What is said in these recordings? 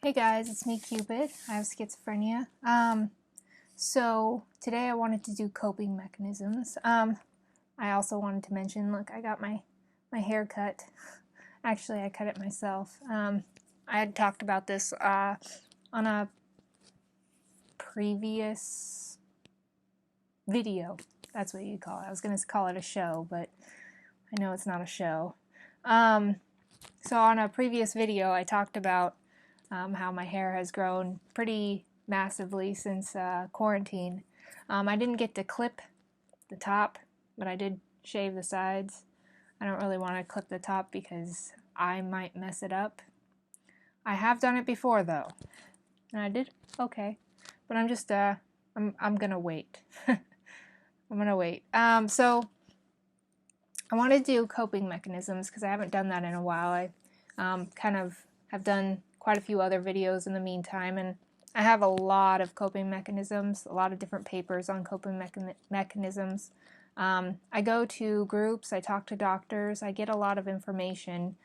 Hey guys, it's me, Cupid. I have schizophrenia. So today I wanted to do coping mechanisms. I also wanted to mention, look, I got my hair cut. Actually, I cut it myself. I had talked about this on a previous video. That's what you call it. I was going to call it a show, but I know it's not a show. So on a previous video, I talked about how my hair has grown pretty massively since quarantine. I didn't get to clip the top, but I did shave the sides. I don't really want to clip the top because I might mess it up. I have done it before though, and I did okay, but I'm just I'm gonna wait. I'm gonna wait. So I want to do coping mechanisms because I haven't done that in a while. I kind of have done quite a few other videos in the meantime, and I have a lot of coping mechanisms, a lot of different papers on coping mechanisms. I go to groups, I talk to doctors, I get a lot of information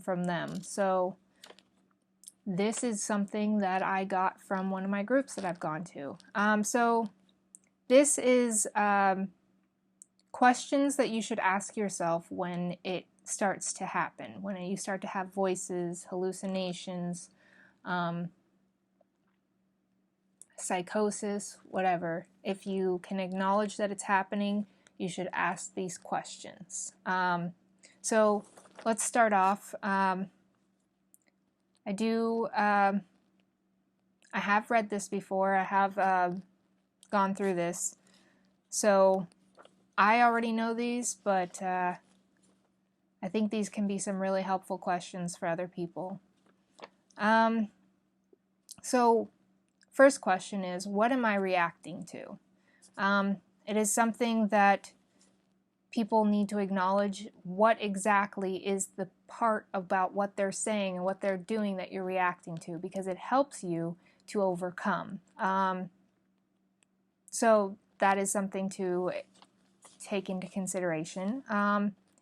from them. So this is something that I got from one of my groups that I've gone to. So this is questions that you should ask yourself when it starts to happen, when you start to have voices, hallucinations, psychosis, whatever. If you can acknowledge that it's happening, you should ask these questions. So let's start off. I have read this before. I have gone through this. So I already know these, but I think these can be some really helpful questions for other people. So first question is, what am I reacting to? It is something that people need to acknowledge. What exactly is the part about what they're saying and what they're doing that you're reacting to, because it helps you to overcome. So that is something to take into consideration.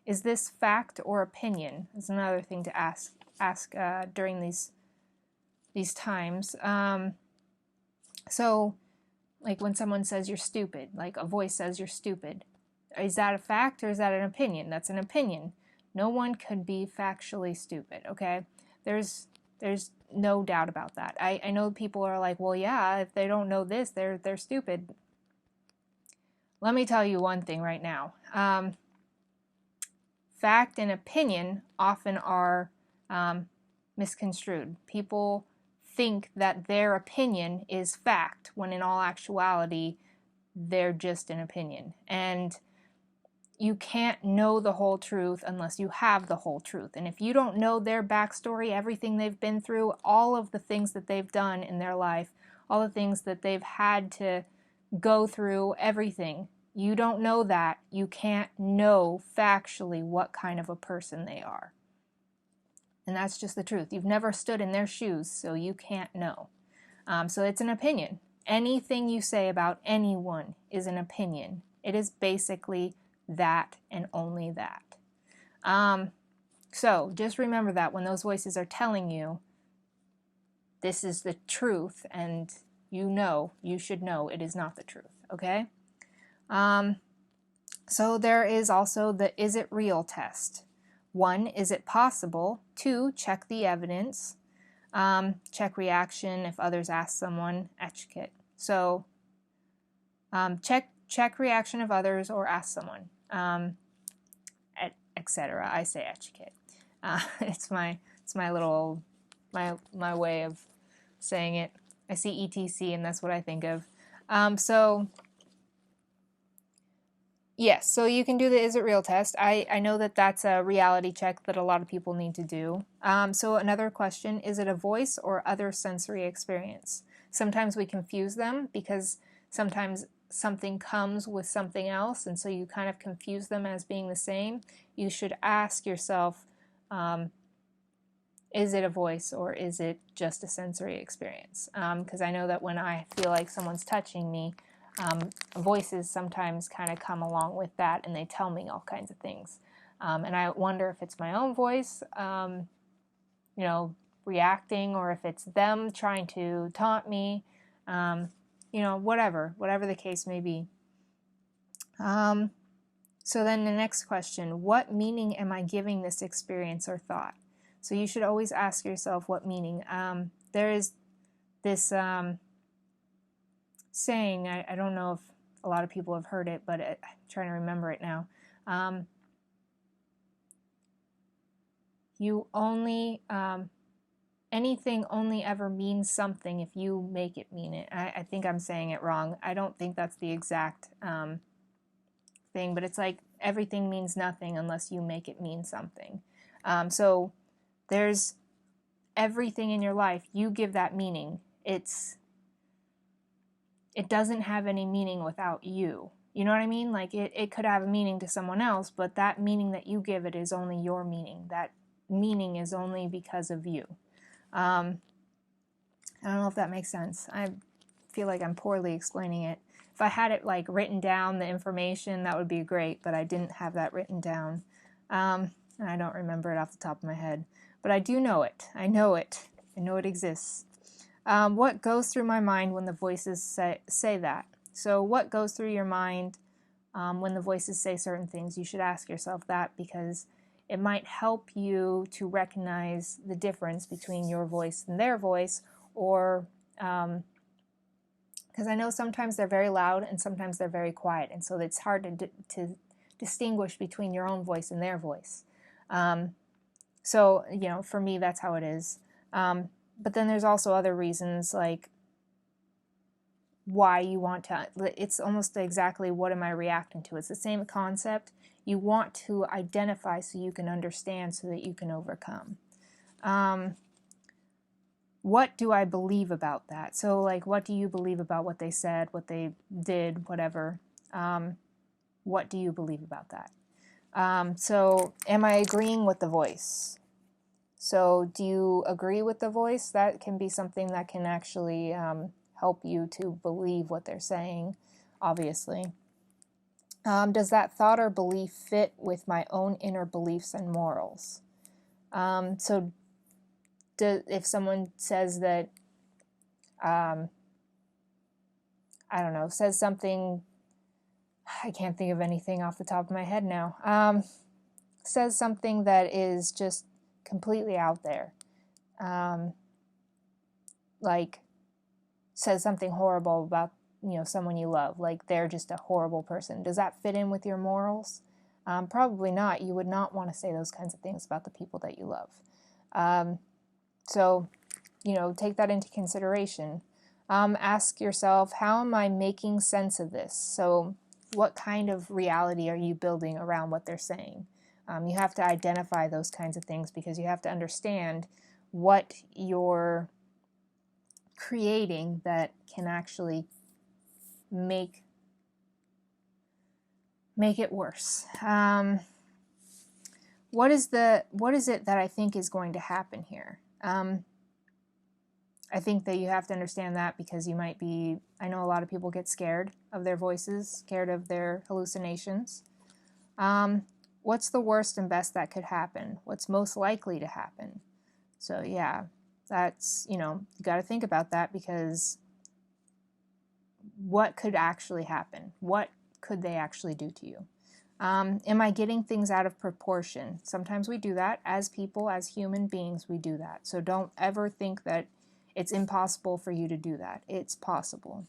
Is this fact or opinion? Is another thing to ask during these times. So, like when someone says you're stupid, like a voice says you're stupid, is that a fact or is that an opinion? That's an opinion. No one could be factually stupid, okay? There's no doubt about that. I know people are like, well, yeah, if they don't know this, they're stupid. Let me tell you one thing right now. Fact and opinion often are misconstrued. People think that their opinion is fact, when in all actuality, they're just an opinion. And you can't know the whole truth unless you have the whole truth. And if you don't know their backstory, everything they've been through, all of the things that they've done in their life, all the things that they've had to go through, everything, you don't know that, you can't know factually what kind of a person they are. And that's just the truth. You've never stood in their shoes, so you can't know. So it's an opinion. Anything you say about anyone is an opinion. It is basically that and only that. So just remember that when those voices are telling you this is the truth, and you should know it is not the truth, okay? So there is also the is it real test. 1, is it possible? 2, check the evidence. Check reaction if others ask someone, etiquette. So check reaction of others or ask someone, etc. I say etiquette. It's my little my way of saying it. I see ETC and that's what I think of. So yes, so you can do the is it real test. I know that that's a reality check that a lot of people need to do. So another question, is it a voice or other sensory experience? Sometimes we confuse them because sometimes something comes with something else, and so you kind of confuse them as being the same. You should ask yourself, is it a voice or is it just a sensory experience? Because I know that when I feel like someone's touching me, voices sometimes kind of come along with that, and they tell me all kinds of things. And I wonder if it's my own voice, reacting, or if it's them trying to taunt me, whatever the case may be. So then the next question, what meaning am I giving this experience or thought? So you should always ask yourself what meaning. There is this saying, I don't know if a lot of people have heard it, but I'm trying to remember it now. Anything only ever means something if you make it mean it. I think I'm saying it wrong. I don't think that's the exact thing, but it's like everything means nothing unless you make it mean something. So there's everything in your life, you give that meaning. It doesn't have any meaning without you. You know what I mean? Like it could have a meaning to someone else, but that meaning that you give it is only your meaning. That meaning is only because of you. I don't know if that makes sense. I feel like I'm poorly explaining it. If I had it like written down, the information, that would be great, but I didn't have that written down. And I don't remember it off the top of my head. But I do know it. I know it. I know it exists. What goes through my mind when the voices say that? So what goes through your mind when the voices say certain things? You should ask yourself that, because it might help you to recognize the difference between your voice and their voice, or because I know sometimes they're very loud and sometimes they're very quiet, and so it's hard to distinguish between your own voice and their voice. So, for me, that's how it is. But then there's also other reasons, like why you want to, it's almost exactly what am I reacting to. It's the same concept. You want to identify so you can understand, so that you can overcome. What do I believe about that? So like, what do you believe about what they said, what they did, whatever? What do you believe about that? So am I agreeing with the voice? So do you agree with the voice? That can be something that can actually help you to believe what they're saying, obviously. Does that thought or belief fit with my own inner beliefs and morals? So if someone says that, I don't know, says something, I can't think of anything off the top of my head now, says something that is just completely out there, like says something horrible about someone you love, like they're just a horrible person. Does that fit in with your morals? Probably not. You would not want to say those kinds of things about the people that you love. So, take that into consideration. Ask yourself, how am I making sense of this? So what kind of reality are you building around what they're saying? You have to identify those kinds of things, because you have to understand what you're creating that can actually make it worse. What is it that I think is going to happen here? I think that you have to understand that, because you might be, I know a lot of people get scared of their voices, scared of their hallucinations. What's the worst and best that could happen? What's most likely to happen? So yeah, that's, you got to think about that, because what could actually happen? What could they actually do to you? Am I getting things out of proportion? Sometimes we do that. As people, as human beings, we do that. So don't ever think that it's impossible for you to do that. It's possible.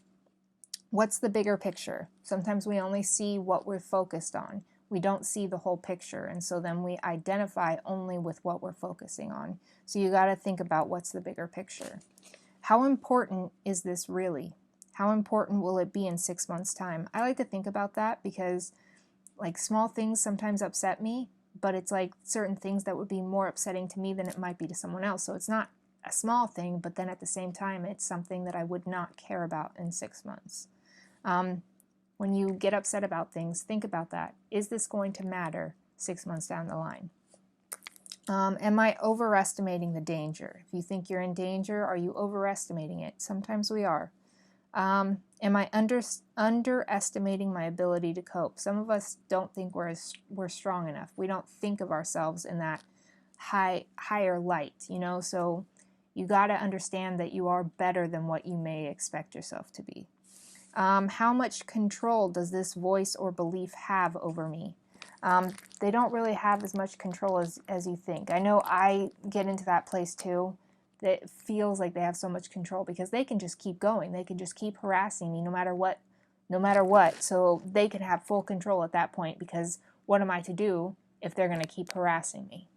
What's the bigger picture? Sometimes we only see what we're focused on. We don't see the whole picture, and so then we identify only with what we're focusing on. So you got to think about what's the bigger picture. How important is this really? How important will it be in 6 months' time? I like to think about that, because like small things sometimes upset me, but it's like certain things that would be more upsetting to me than it might be to someone else. So it's not a small thing, but then at the same time, it's something that I would not care about in 6 months. When you get upset about things, think about that. Is this going to matter 6 months down the line? Am I overestimating the danger? If you think you're in danger, are you overestimating it? Sometimes we are. Am I underestimating my ability to cope? Some of us don't think we're strong enough. We don't think of ourselves in that higher light, So You got to understand that you are better than what you may expect yourself to be. How much control does this voice or belief have over me? They don't really have as much control as you think. I know I get into that place too. That feels like they have so much control because they can just keep going. They can just keep harassing me no matter what. No matter what. So they can have full control at that point, because what am I to do if they're going to keep harassing me?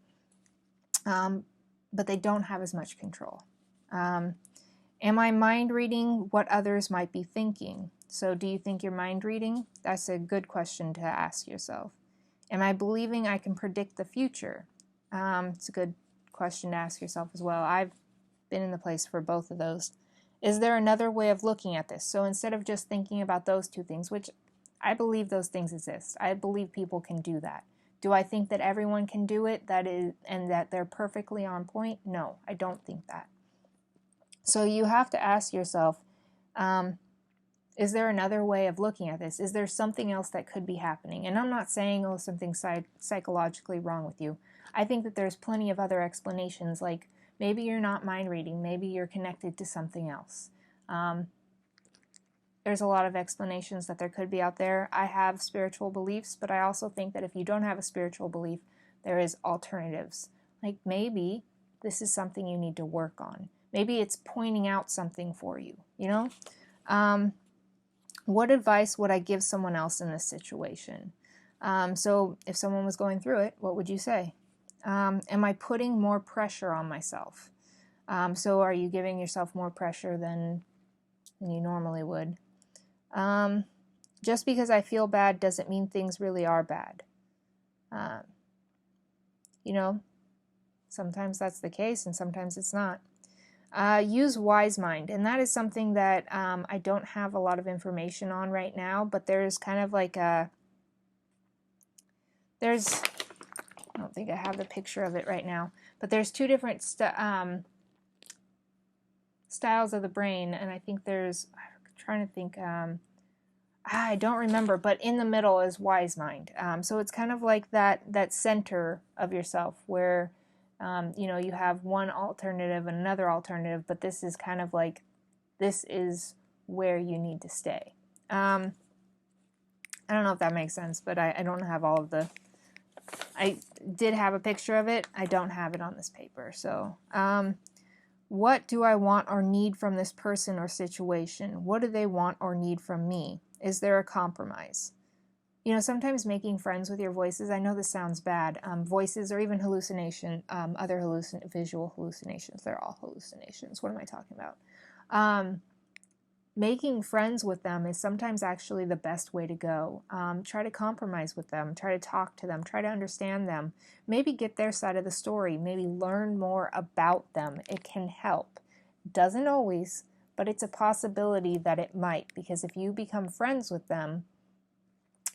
But they don't have as much control. Am I mind reading what others might be thinking? So do you think you're mind reading? That's a good question to ask yourself. Am I believing I can predict the future? It's a good question to ask yourself as well. I've been in the place for both of those. Is there another way of looking at this? So instead of just thinking about those two things, which I believe those things exist. I believe people can do that. Do I think that everyone can do it, and that they're perfectly on point? No, I don't think that. So you have to ask yourself, is there another way of looking at this? Is there something else that could be happening? And I'm not saying, oh, something's psychologically wrong with you. I think that there's plenty of other explanations, like maybe you're not mind reading, maybe you're connected to something else. There's a lot of explanations that there could be out there. I have spiritual beliefs, but I also think that if you don't have a spiritual belief, there is alternatives. Like maybe this is something you need to work on. Maybe it's pointing out something for you, you know? What advice would I give someone else in this situation? So if someone was going through it, what would you say? Am I putting more pressure on myself? So are you giving yourself more pressure than you normally would? Just because I feel bad doesn't mean things really are bad. You know, sometimes that's the case and sometimes it's not. Use wise mind, and that is something that I don't have a lot of information on right now, but there's kind of like I don't think I have the picture of it right now, but there's two different styles of the brain, and I think I'm trying to think, I don't remember, but in the middle is wise mind. So it's kind of like that center of yourself where you know, you have one alternative and another alternative, but this is kind of like, this is where you need to stay. I don't know if that makes sense, but I don't have all of the, I did have a picture of it. I don't have it on this paper. So what do I want or need from this person or situation? What do they want or need from me? Is there a compromise? You know, sometimes making friends with your voices, I know this sounds bad, voices or even other visual hallucinations, they're all hallucinations. What am I talking about? Making friends with them is sometimes actually the best way to go. Try to compromise with them, try to talk to them, try to understand them, maybe get their side of the story, maybe learn more about them. It can help. Doesn't always, but it's a possibility that it might, because if you become friends with them,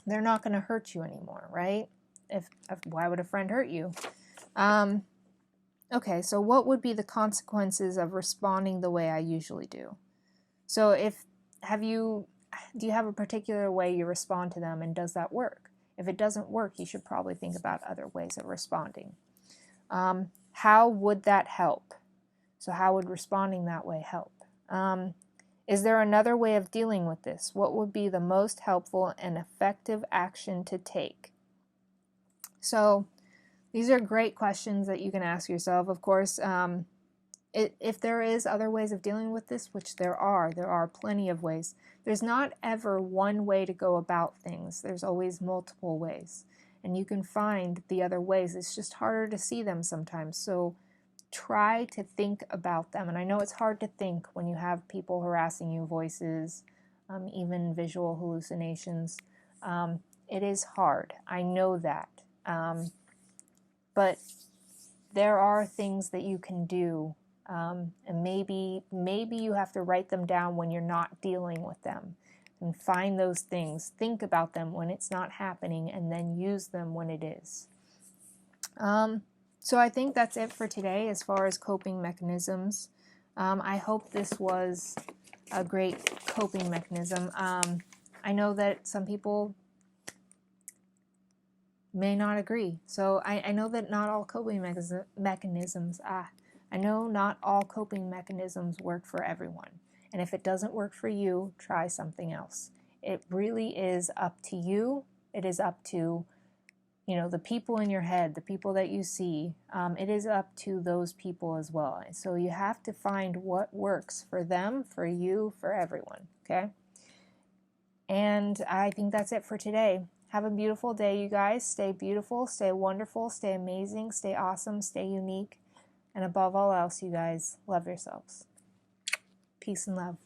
they're not going to hurt you anymore, right? Why would a friend hurt you? Okay, so what would be the consequences of responding the way I usually do? So do you have a particular way you respond to them, and does that work? If it doesn't work, you should probably think about other ways of responding. How would that help? So how would responding that way help? Is there another way of dealing with this? What would be the most helpful and effective action to take? So these are great questions that you can ask yourself. Of course, if there is other ways of dealing with this, which there are plenty of ways. There's not ever one way to go about things. There's always multiple ways. And you can find the other ways. It's just harder to see them sometimes. So try to think about them. And I know it's hard to think when you have people harassing you, voices, even visual hallucinations. It is hard. I know that. But there are things that you can do. And maybe you have to write them down when you're not dealing with them. And find those things. Think about them when it's not happening, and then use them when it is. So I think that's it for today as far as coping mechanisms. I hope this was a great coping mechanism. I know that some people may not agree. So I know that not all coping mechanisms, I know not all coping mechanisms work for everyone. And if it doesn't work for you, try something else. It really is up to you. It is up to, the people in your head, the people that you see. It is up to those people as well. So you have to find what works for them, for you, for everyone, okay? And I think that's it for today. Have a beautiful day, you guys. Stay beautiful, stay wonderful, stay amazing, stay awesome, stay unique. And above all else, you guys, love yourselves. Peace and love.